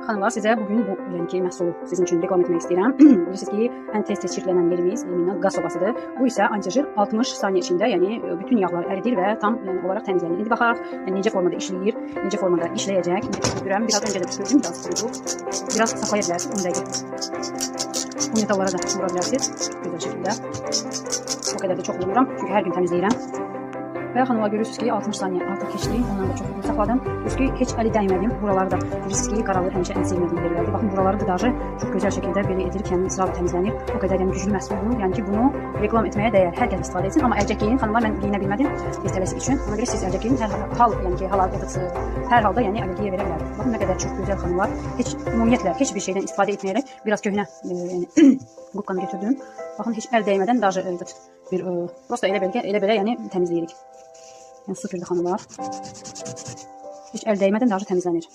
Xanımlar, sizə bugün bu məhsulu sizin üçün reqlam etmək istəyirəm. Bilirsiniz ki, ən tez çirklənən yerimiz qaz sobasıdır. Bu isə antijer 60 saniyə içində, yəni bütün yağları əridir və tam olaraq təmizlənir. İndi baxaq, necə formada işləyir, necə formada işləyəcək. Görürəm, biraz öncə də püskürdüm, biraz qurudub. Biraz saxlaya bilərsiniz, 10 dəqiqə. Bu metallara da vura bilərsiniz, gözəl şəkildə. O qədər də çox vurmuram, çünki hər gün təmizləyirəm. Və xanımlar, görürsünüz ki, 60 saniyə artıq keçdi, ondan da çox uzun saxladım. Görürsünüz ki, heç əli dəymədim. Buraları da bilirsiniz ki, qaralır, həmişə ən sevmədiyim yerlərdir. Baxın, buraları qıdacı çox gözəl şəkildə belə edir, kendini israrla təmizlənir. O qədər güclü məhsuldur. Yəni ki, bunu reklam etməyə dəyər. Hər kəs istifadə etsin. Amma əlcək geyin, xanımlar, mən geyinə bilmədim tələsi üçün. Ona görə siz əlcək geyin, hər halda yəni allergiya verə bilər. Baxın, nə qədər çox gözəl xanımlar. Heç ümumiyyətlə heç bir şeydən istifadə etməyərək biraz köhnə qubqanı götürdüm. Baxın, heç əl dəymədən daha bir prosta elə belə yəni təmizləyirik. Yəni süpürdü xanımlar. Heç əl dəymeden daha təmizlənir.